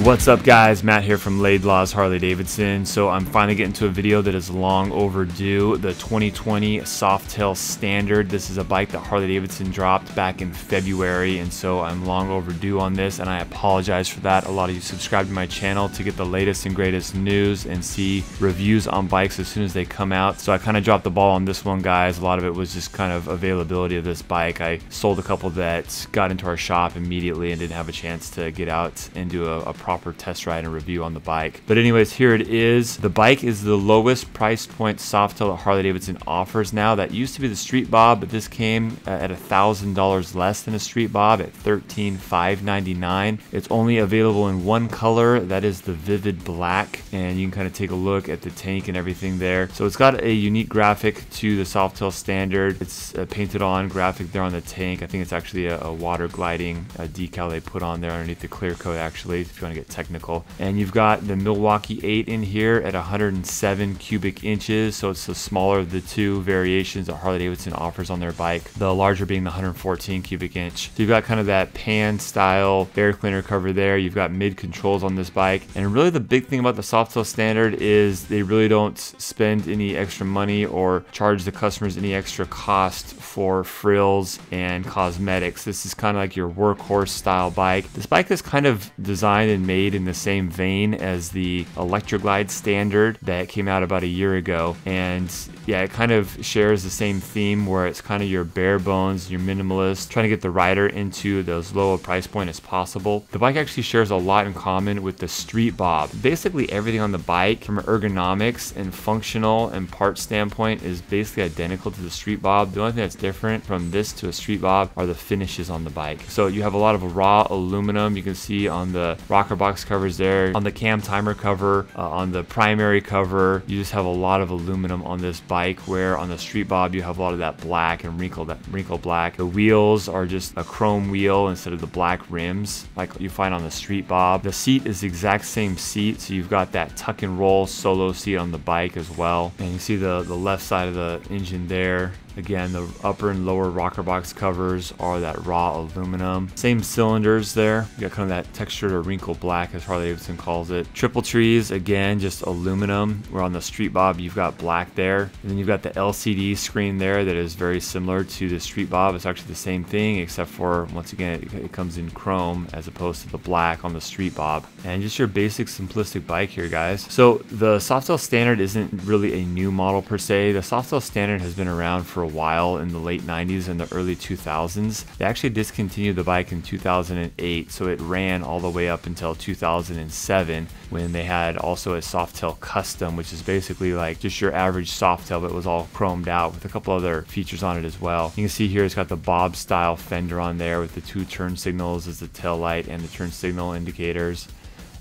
What's up guys, Matt here from Laidlaw's Harley-Davidson. So I'm finally getting to a video that is long overdue, the 2020 Softail Standard. This is a bike that Harley-Davidson dropped back in February, and so I'm long overdue on this, and I apologize for that. A lot of you subscribe to my channel to get the latest and greatest news and see reviews on bikes as soon as they come out. So I kind of dropped the ball on this one, guys. A lot of it was just kind of availability of this bike. I sold a couple that got into our shop immediately and didn't have a chance to get out and do a proper test ride and review on the bike. But anyways, here it is. The bike is the lowest price point Softail that Harley-Davidson offers now. That used to be the Street Bob, but this came at $1,000 less than a Street Bob at $13,599. It's only available in one color, that is the vivid black, and you can kind of take a look at the tank and everything there. So it's got a unique graphic to the Softail Standard. It's painted on graphic there on the tank. I think it's actually a water gliding decal they put on there underneath the clear coat, actually, if you want to get technical. And you've got the Milwaukee-Eight in here at 107 cubic inches, so it's the smaller of the two variations that Harley-Davidson offers on their bike, the larger being the 114 cubic inch. So you've got kind of that pan style air cleaner cover there. You've got mid controls on this bike, and really the big thing about the Softail Standard is they really don't spend any extra money or charge the customers any extra cost for frills and cosmetics. This is kind of like your workhorse style bike. This bike is kind of designed and made in the same vein as the Electra Standard that came out about a year ago, and yeah, it kind of shares the same theme where it's kind of your bare bones, your minimalist, trying to get the rider into those lower price point as possible. The bike actually shares a lot in common with the Street Bob. Basically everything on the bike from ergonomics and functional and part standpoint is basically identical to the Street Bob. The only thing that's different from this to a Street Bob are the finishes on the bike. So you have a lot of raw aluminum. You can see on the rocker box covers there, on the cam timer cover, on the primary cover, you just have a lot of aluminum on this bike, where on the Street Bob you have a lot of that black and wrinkle black. The wheels are just a chrome wheel instead of the black rims like you find on the Street Bob. The seat is the exact same seat, so you've got that tuck and roll solo seat on the bike as well. And you see the left side of the engine there. Again, the upper and lower rocker box covers are that raw aluminum. Same cylinders there. You got kind of that textured or wrinkle black, as Harley-Davidson calls it. Triple trees, again, just aluminum. Where on the Street Bob, you've got black there. And then you've got the LCD screen there that is very similar to the Street Bob. It's actually the same thing, except for, once again, it comes in chrome as opposed to the black on the Street Bob. And just your basic simplistic bike here, guys. So the Softail Standard isn't really a new model per se. The Softail Standard has been around for a while in the late 90s and the early 2000s. They actually discontinued the bike in 2008, so it ran all the way up until 2007, when they had also a Softail Custom, which is basically like just your average Softail, but it was all chromed out with a couple other features on it as well. You can see here it's got the Bob style fender on there with the two turn signals as the tail light and the turn signal indicators.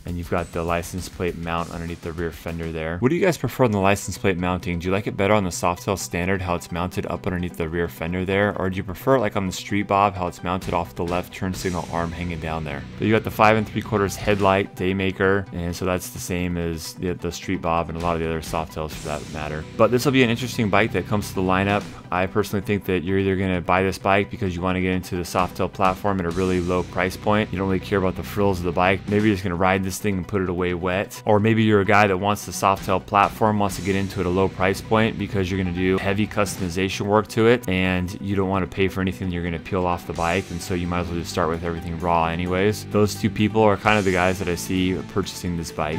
And you've got the license plate mount underneath the rear fender there. What do you guys prefer on the license plate mounting? Do you like it better on the Softail Standard, how it's mounted up underneath the rear fender there? Or do you prefer it like on the Street Bob, how it's mounted off the left turn signal arm hanging down there? So you got the 5 3/4 headlight Daymaker, and so that's the same as the Street Bob and a lot of the other Softails for that matter. But this will be an interesting bike that comes to the lineup. I personally think that you're either going to buy this bike because you want to get into the Softail platform at a really low price point. You don't really care about the frills of the bike. Maybe you're just going to ride this thing and put it away wet. Or maybe you're a guy that wants the Softail platform, wants to get into it at a low price point because you're going to do heavy customization work to it and you don't want to pay for anything you're going to peel off the bike, and so you might as well just start with everything raw anyways. Those two people are kind of the guys that I see purchasing this bike.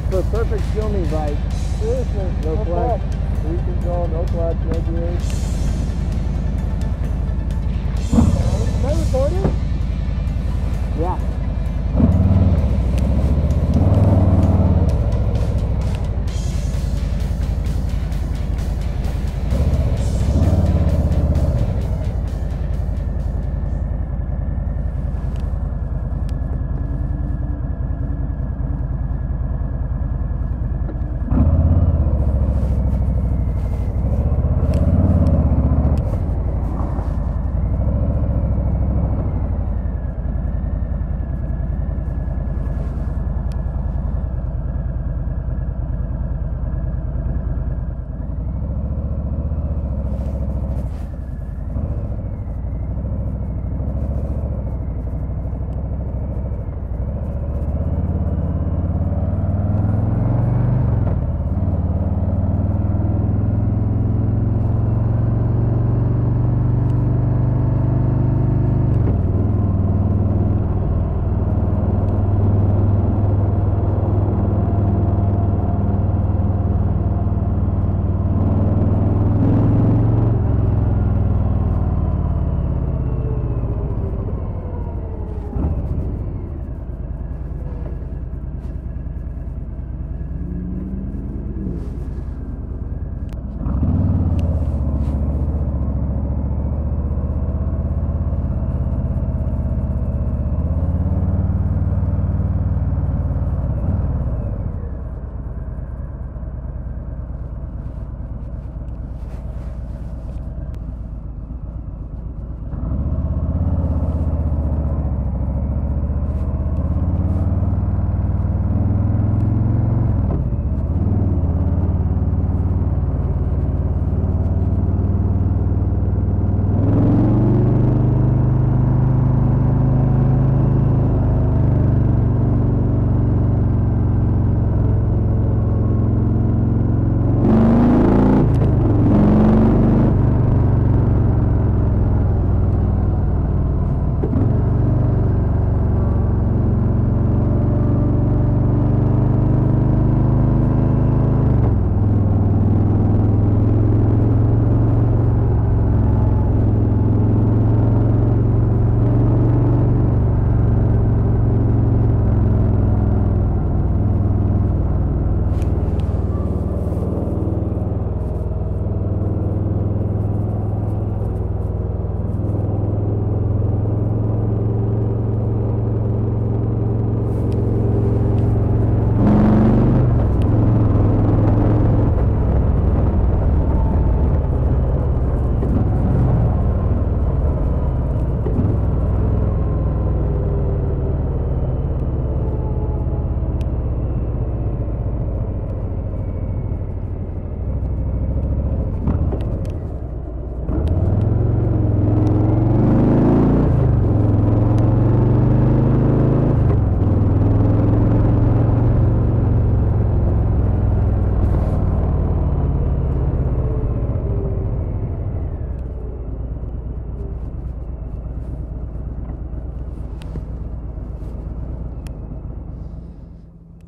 For perfect filming bike. Seriously, no clutch, cruise control, no clutch, no gears. Am I recording? Yeah.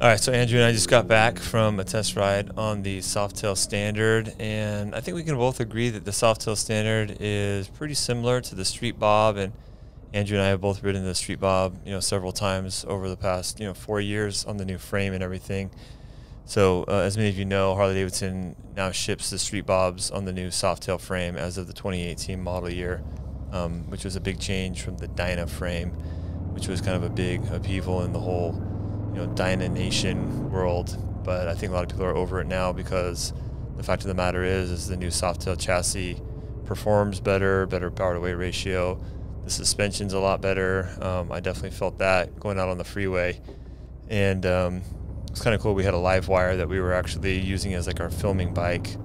All right, so Andrew and I just got back from a test ride on the Softail Standard, and I think we can both agree that the Softail Standard is pretty similar to the Street Bob, and Andrew and I have both ridden the Street Bob, several times over the past, 4 years on the new frame and everything. So as many of you know, Harley-Davidson now ships the Street Bobs on the new Softail frame as of the 2018 model year, which was a big change from the Dyna frame, which was kind of a big upheaval in the whole Dyna Nation world. But I think a lot of people are over it now because the fact of the matter is the new Softail chassis performs better power to weight ratio. The suspension's a lot better. I definitely felt that going out on the freeway. And it's kind of cool. We had a live wire that we were actually using as like our filming bike,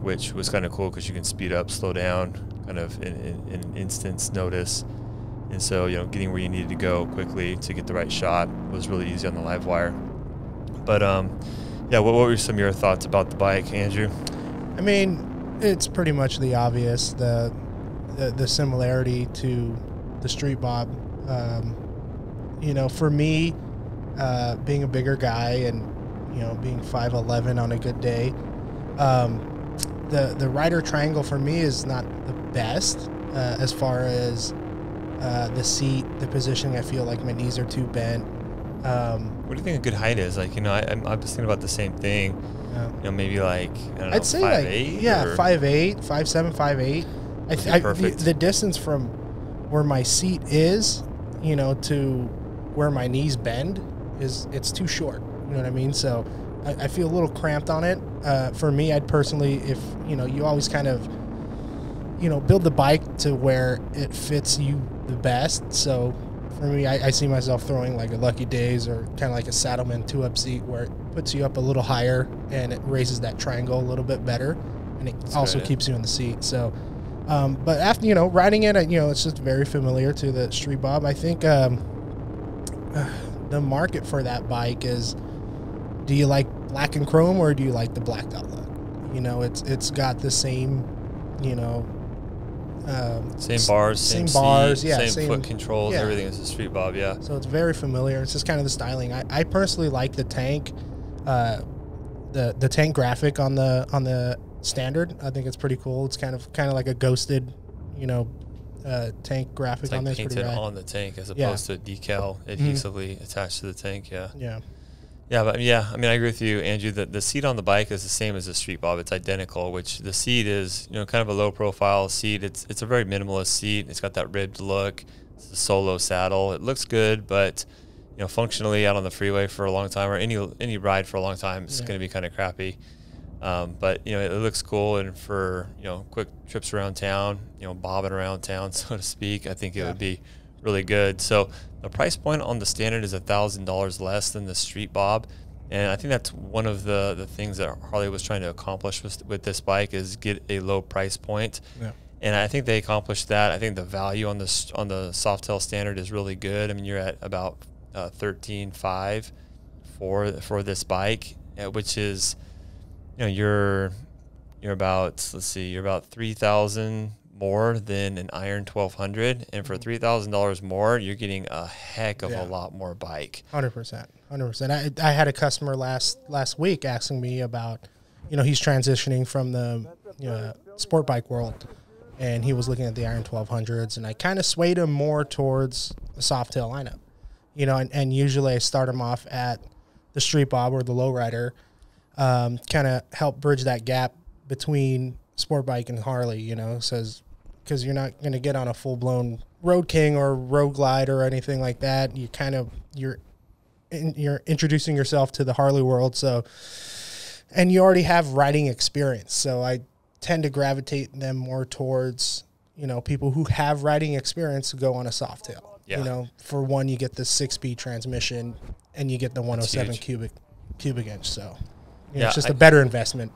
which was kind of cool because you can speed up, slow down, kind of in an instant's notice. And so, getting where you needed to go quickly to get the right shot was really easy on the live wire. But, yeah, what were some of your thoughts about the bike, Andrew? I mean, it's pretty much the obvious, the similarity to the Street Bob. For me, being a bigger guy and, being 5'11" on a good day, the rider triangle for me is not the best as far as the seat, the positioning. I feel like my knees are too bent. What do you think a good height is? Like, I'm just thinking about the same thing. Maybe like, I don't know, I'd say 5'8"? Yeah, 5'8", 5'7", 5'8". The distance from where my seat is, to where my knees bend it's too short. You know what I mean? So I feel a little cramped on it. For me, I'd personally, if, you always kind of, build the bike to where it fits you the best. So for me, I see myself throwing like a Lucky Days or kind of like a Saddleman 2-up seat where it puts you up a little higher and it raises that triangle a little bit better, and it also keeps you in the seat. So, but after, riding it, it's just very familiar to the Street Bob. I think the market for that bike is, do you like black and chrome or do you like the blacked out look? It's got the same, same bars, same foot controls, everything is a Street Bob, yeah. So it's very familiar. It's just kind of the styling. I personally like the tank, the tank graphic on the Standard. I think it's pretty cool. It's kind of like a ghosted, tank graphic it's like on there. Painted on the tank as opposed to a decal adhesively attached to the tank. Yeah, but yeah, I mean, I agree with you, Andrew. The seat on the bike is the same as the Street Bob. It's identical, which the seat is, kind of a low profile seat. It's a very minimalist seat. It's got that ribbed look. It's a solo saddle. It looks good, but functionally out on the freeway for a long time, or any ride for a long time, it's going to be kind of crappy. But it looks cool, and for quick trips around town, bobbing around town, so to speak, I think it would be really good. So the price point on the Standard is $1,000 less than the Street Bob, and I think that's one of the things that Harley was trying to accomplish with this bike, is get a low price point. And I think they accomplished that. I think the value on the Softail Standard is really good. I mean, you're at about $13,500 for this bike, which is you're about, you're about $3,000 more than an Iron 1200, and for $3,000 more, you're getting a heck of a lot more bike. 100%. I had a customer last week asking me about, he's transitioning from the sport bike world, and he was looking at the Iron 1200s, and I kind of swayed him more towards the Softail lineup, and usually I start him off at the Street Bob or the lowrider, kind of help bridge that gap between sport bike and Harley, because you're not going to get on a full-blown Road King or Road Glide or anything like that. You're introducing yourself to the Harley world, and you already have riding experience. So I tend to gravitate them more towards, people who have riding experience to go on a Softail. For one, you get the 6-speed transmission and you get the 107 cubic inch. So it's just a better investment.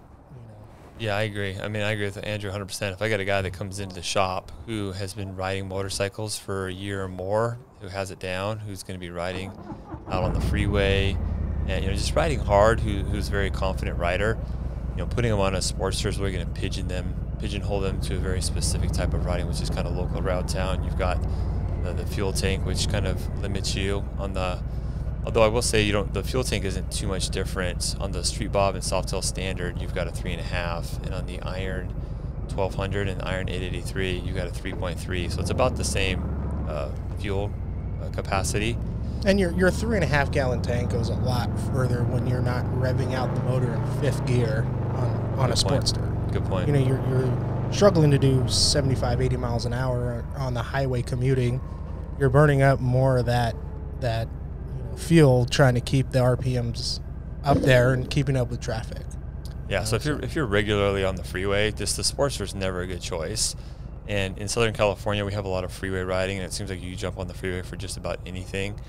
Yeah, I agree. I mean, I agree with Andrew 100%. If I got a guy that comes into the shop who has been riding motorcycles for a year or more, who has it down, who's going to be riding out on the freeway, and just riding hard, who's a very confident rider, putting them on a Sportster is really going to pigeonhole them to a very specific type of riding, which is kind of local around town. You've got the fuel tank, which kind of limits you on the Although I will say, the fuel tank isn't too much different on the Street Bob and Softail Standard. You've got a 3.5, and on the Iron 1200 and Iron 883, you got a 3.3. So it's about the same fuel capacity. And your 3.5 gallon tank goes a lot further when you're not revving out the motor in fifth gear on a Sportster. Good point. You're struggling to do 75, 80 miles an hour on the highway commuting. You're burning up more of that fuel trying to keep the RPMs up there and keeping up with traffic. Yeah, so if you're regularly on the freeway, the Sportster is never a good choice. And in Southern California, we have a lot of freeway riding, and it seems like you jump on the freeway for just about anything.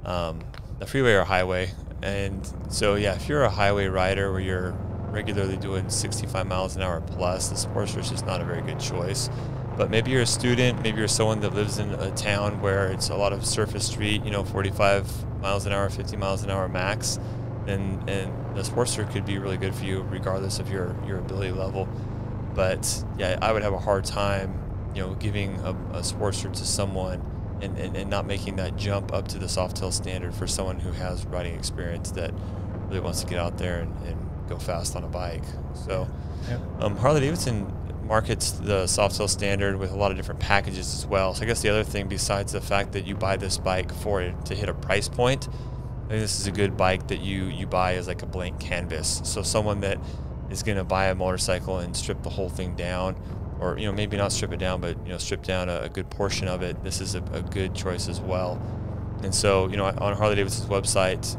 The freeway or highway. And so, yeah, if you're a highway rider where you're regularly doing 65 miles an hour plus, the Sportster is just not a very good choice. But maybe you're a student, maybe you're someone that lives in a town where it's a lot of surface street, 45 miles an hour, 50 miles an hour max, and the Sportster could be really good for you regardless of your ability level. But yeah, I would have a hard time, giving a Sportster to someone and not making that jump up to the Softail Standard for someone who has riding experience that really wants to get out there and go fast on a bike. So Harley-Davidson markets the Softail Standard with a lot of different packages as well. So I guess the other thing, besides the fact that you buy this bike for it to hit a price point, I think this is a good bike that you buy as like a blank canvas. So someone that is going to buy a motorcycle and strip the whole thing down, or maybe not strip it down, but strip down a good portion of it, this is a good choice as well. And so on Harley-Davidson's website,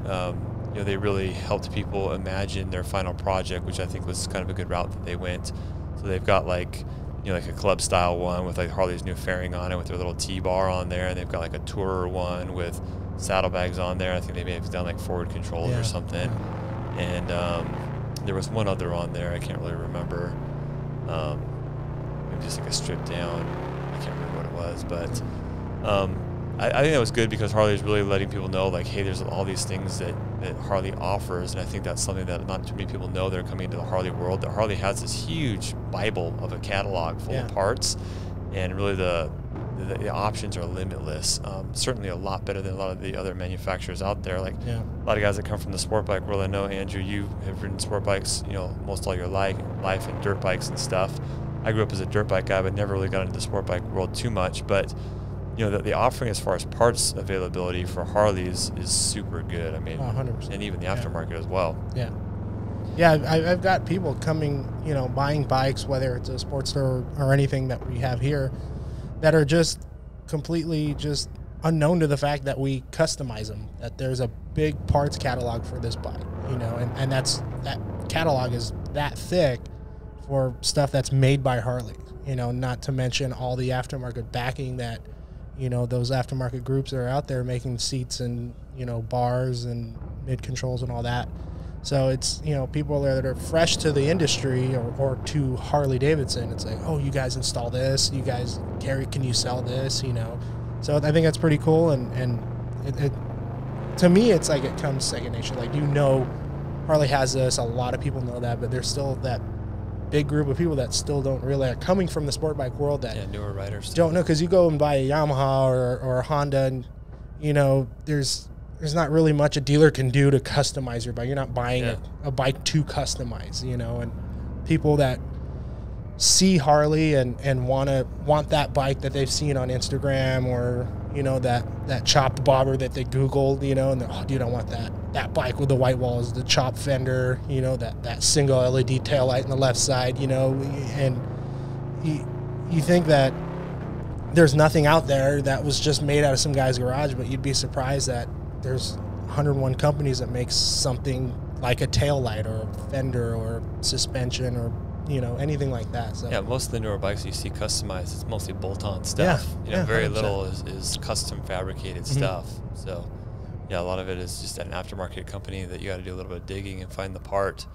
they really helped people imagine their final project, which I think was kind of a good route that they went. So they've got like a club style one with like Harley's new fairing on it with their little T-bar on there, and they've got like a tourer one with saddlebags on there. I think they may have done like forward controls or something. And there was one other on there, I can't really remember. Maybe just like a stripped down, I can't remember what it was, but I think that was good because Harley is really letting people know, like, hey, there's all these things that Harley offers, and I think that's something that not too many people know that are coming into the Harley world, that Harley has this huge Bible of a catalog full of parts, and really the options are limitless. Certainly a lot better than a lot of the other manufacturers out there. Like a lot of guys that come from the sport bike world. I know, Andrew, you have ridden sport bikes, most all your life and dirt bikes and stuff. I grew up as a dirt bike guy, but never really got into the sport bike world too much. But the offering as far as parts availability for Harleys is super good. I mean, 100%. And even the aftermarket as well. Yeah, I've got people coming, buying bikes, whether it's a Sportster or anything that we have here, that are just completely just unknown to the fact that we customize them, that there's a big parts catalog for this bike, and that catalog is that thick for stuff that's made by Harley, not to mention all the aftermarket backing that, those aftermarket groups that are out there making seats and, bars and mid controls and all that. So it's, people that are fresh to the industry or to Harley-Davidson. It's like, oh, you guys install this. You guys can you sell this? So I think that's pretty cool. And it to me, it's like it comes second nature. Like, Harley has this. A lot of people know that, but there's still that big group of people that still don't really, coming from the sport bike world, that newer riders don't know, because you go and buy a Yamaha or a Honda, and there's not really much a dealer can do to customize your bike. You're not buying a bike to customize, and people that see Harley and want that bike that they've seen on Instagram, or that chopped bobber that they Googled, and they're, oh, dude, I want that bike with the white walls, the chopped fender, that single LED taillight on the left side, and you think that there's nothing out there that was just made out of some guy's garage, but you'd be surprised that there's 101 companies that make something like a taillight or a fender or suspension or anything like that. So yeah, most of the newer bikes you see customized, it's mostly bolt-on stuff. Very 100%. Little is custom fabricated stuff. So yeah, a lot of it is just an aftermarket company that you got to do a little bit of digging and find the part.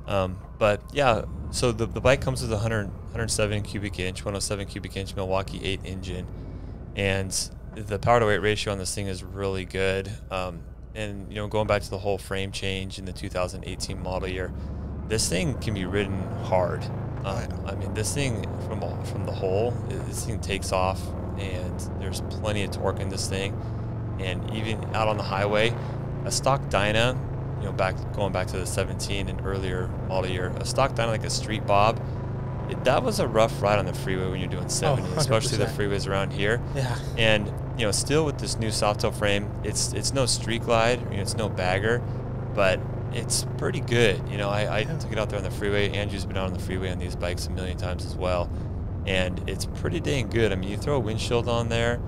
But yeah, so the bike comes with a 107 cubic inch, 107 cubic inch Milwaukee-Eight engine, and the power to weight ratio on this thing is really good. And going back to the whole frame change in the 2018 model year, this thing can be ridden hard. I mean, this thing from the whole, this thing takes off, and there's plenty of torque in this thing. And even out on the highway, a stock Dyna, you know, going back to the 17 and earlier model year, a stock Dyna like a Street Bob, that was a rough ride on the freeway when you're doing 70, especially the freeways around here. Yeah. And you know, still with this new Softail frame, it's no street glide, you know, it's no bagger, but it's pretty good. You know, I took it out there on the freeway. Andrew's been out on the freeway on these bikes a million times as well, and it's pretty dang good. I mean, you throw a windshield on there,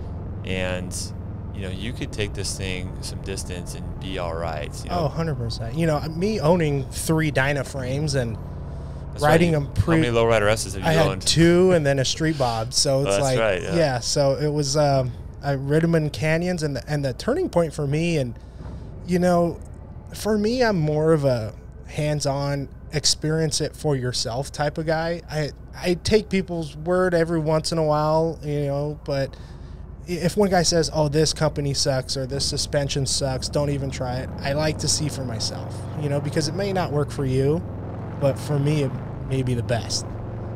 and you know, you could take this thing some distance and be all right. You know? Oh, 100%. You know, me owning 3 Dyna frames and riding them How many lowrider S's have you owned? I had 2 and then a Street Bob. So it's like, right, yeah. So it was, I rid them in canyons, and the turning point for me, and, you know, for me, I'm more of a hands-on, experience it for yourself type of guy. I take people's word every once in a while, you know, but if one guy says, oh, this company sucks or this suspension sucks, don't even try it. I like to see for myself, you know, because it may not work for you, but for me, it may be the best.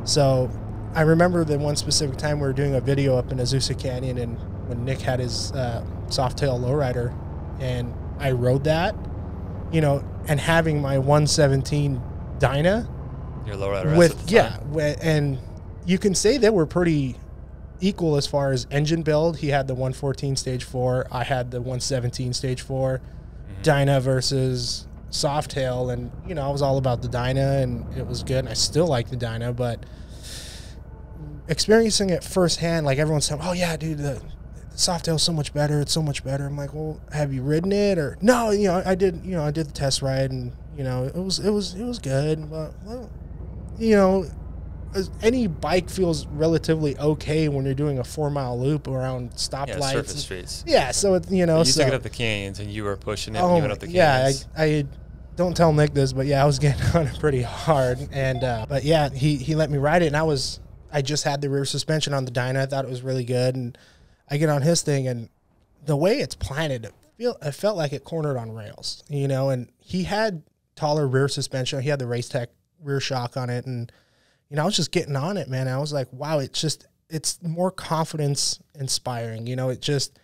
So I remember the one specific time we were doing a video up in Azusa Canyon, and when Nick had his Softail lowrider, and I rode that, you know, and having my 117 Dyna. Your lowrider with, yeah, and you can say they were pretty equal as far as engine build. He had the 114 stage 4. I had the 117 stage 4. Dyna versus Softail, and you know, I was all about the Dyna, and it was good, and I still like the Dyna, but experiencing it firsthand, like everyone's saying, oh yeah, dude, the Softail's so much better, it's so much better. I'm like, well, have you ridden it? Or no, you know, I did the test ride, and you know, it was good, but well, you know, any bike feels relatively okay when you're doing a 4-mile loop around stoplights. Yeah, surface streets. Yeah, so it, you know, you took it up the canyons, and you were pushing it. Oh, and you went up the canyons. Yeah, I don't tell Nick this, but yeah, I was getting on it pretty hard, and but yeah, he let me ride it, and I just had the rear suspension on the Dyna. I thought it was really good, and I get on his thing, and the way it's planted, it felt like it cornered on rails, you know. And he had taller rear suspension. He had the Race Tech rear shock on it, and you know, I was just getting on it, man. I was like, wow, it's more confidence inspiring. You know, it just,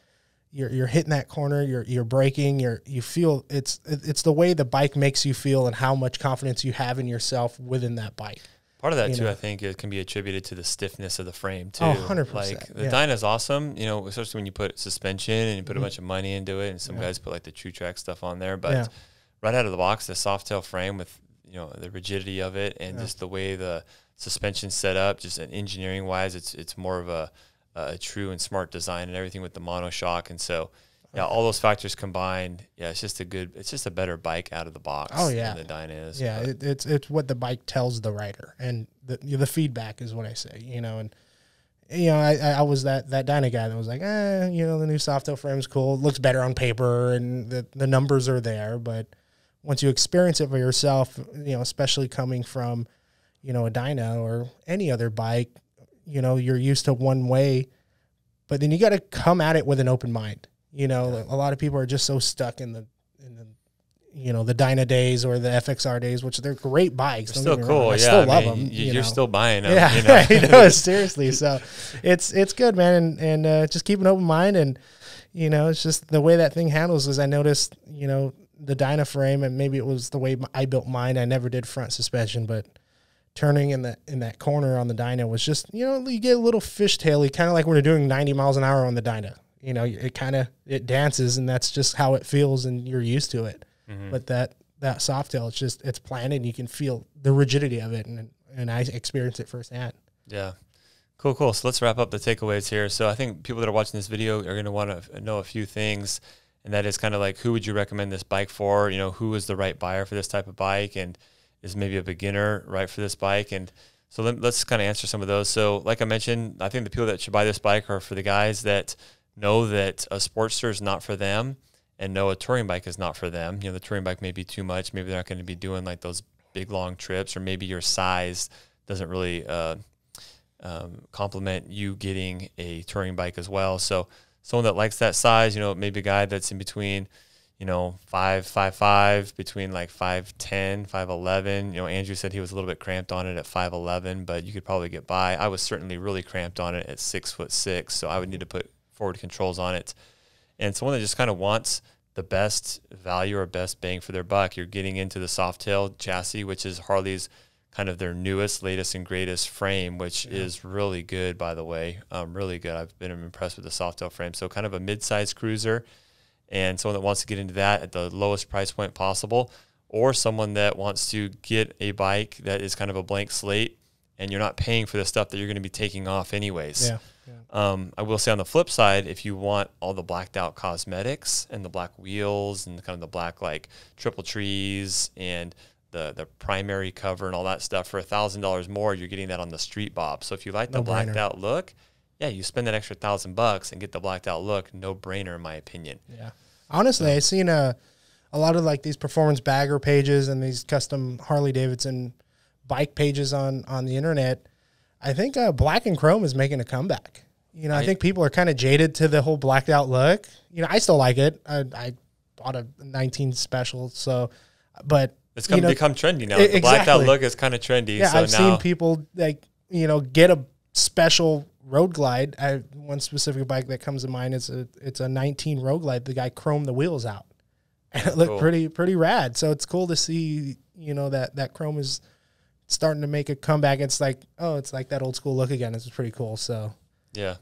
you're hitting that corner, you're braking, you feel it's the way the bike makes you feel and how much confidence you have in yourself within that bike. Part of that too, I think it can be attributed to the stiffness of the frame too. Oh, 100%. Like the Dyna's awesome, you know, especially when you put suspension and you put a bunch of money into it, and some guys put like the True Track stuff on there, but right out of the box, the Softail frame with, you know, the rigidity of it and just the way the suspension set up, just engineering wise, it's more of a true and smart design, and everything with the monoshock. And so yeah, all those factors combined, yeah, it's just a better bike out of the box. Oh yeah, than the Dyna is. Yeah, it's what the bike tells the rider, and the feedback is what I say, you know. And you know, I was that Dyna guy that was like, you know, the new Softail frame's cool, it looks better on paper, and the numbers are there, but once you experience it for yourself, you know, especially coming from, you know, a Dyna or any other bike, you know, you're used to one way, but then you got to come at it with an open mind. You know, a lot of people are just so stuck in the you know, the Dyna days or the FXR days, which they're great bikes. They're still cool. I still love them. You're still buying them. Yeah, you know? I know, seriously. So it's good, man, and just keep an open mind, and you know, it's just the way that thing handles. Is I noticed, you know, the Dyna frame, and maybe it was the way I built mine. I never did front suspension, but turning in that corner on the Dyna was just, you know, you get a little fishtaily, kind of like when you're doing 90 miles an hour on the Dyna. You know, it dances, and that's just how it feels, and you're used to it. But that Softail, it's planted, and you can feel the rigidity of it, and I experienced it firsthand. Yeah. Cool. So let's wrap up the takeaways here. So I think people that are watching this video are going to want to know a few things, and that is kind of like, who would you recommend this bike for? You know, who is the right buyer for this type of bike, and is maybe a beginner right for this bike? And so let's kind of answer some of those. So like I mentioned, I think the people that should buy this bike are for the guys that know that a Sportster is not for them, and know a touring bike is not for them. You know, the touring bike may be too much. Maybe they're not going to be doing like those big, long trips, or maybe your size doesn't really complement you getting a touring bike as well. So someone that likes that size, you know, maybe a guy that's in between, you know, 5'5", between like 5'10", 5'11". You know, Andrew said he was a little bit cramped on it at 5'11", but you could probably get by. I was certainly really cramped on it at 6'6", so I would need to put forward controls on it. And someone that just kind of wants the best value or best bang for their buck. You're getting into the Softail chassis, which is Harley's kind of their newest, latest, and greatest frame, which is really good, by the way. Really good. I've been impressed with the Softail frame. So kind of a mid-size cruiser, and someone that wants to get into that at the lowest price point possible, or someone that wants to get a bike that is kind of a blank slate, and you're not paying for the stuff that you're going to be taking off anyways. Yeah. I will say on the flip side, if you want all the blacked out cosmetics and the black wheels and kind of the black like triple trees and the primary cover and all that stuff for $1,000 more, you're getting that on the Street Bob. So if you like the blacked out look, yeah, you spend that extra $1,000 and get the blacked out look. No brainer, in my opinion. Yeah. Honestly, I've seen a lot of like these performance bagger pages and these custom Harley-Davidson bike pages on the internet. I think black and chrome is making a comeback. You know, I think people are kind of jaded to the whole blacked out look. You know, I still like it. I bought a 19 special, so, but it's going to become trendy now. The blacked out look is kind of trendy. Yeah, so I've seen people like, you know, get a special road glide. One specific bike that comes to mind is it's a 19 road glide. The guy chromed the wheels out, and it looked pretty rad. So it's cool to see, you know, that chrome is starting to make a comeback. It's like, oh, it's like that old school look again. It's pretty cool. So yeah.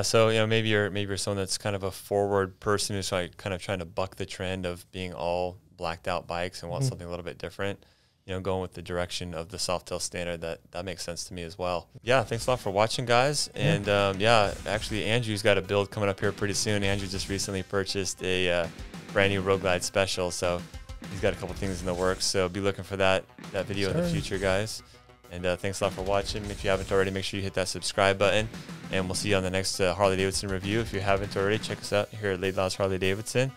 So, you know, maybe you're someone that's kind of a forward person who's like kind of trying to buck the trend of being all blacked out bikes and want something a little bit different. You know, going with the direction of the Softail Standard, that makes sense to me as well. Yeah, thanks a lot for watching, guys. And yeah, actually, Andrew's got a build coming up here pretty soon. Andrew just recently purchased a brand new Road Glide Special, so he's got a couple things in the works. So be looking for that video in the future, guys. And thanks a lot for watching. If you haven't already, make sure you hit that subscribe button. And we'll see you on the next Harley-Davidson review. If you haven't already, check us out here at Laidlaw's Harley-Davidson.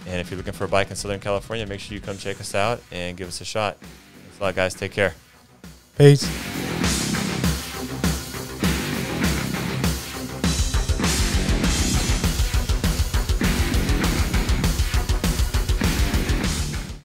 And if you're looking for a bike in Southern California, make sure you come check us out and give us a shot. Thanks a lot, guys. Take care. Peace.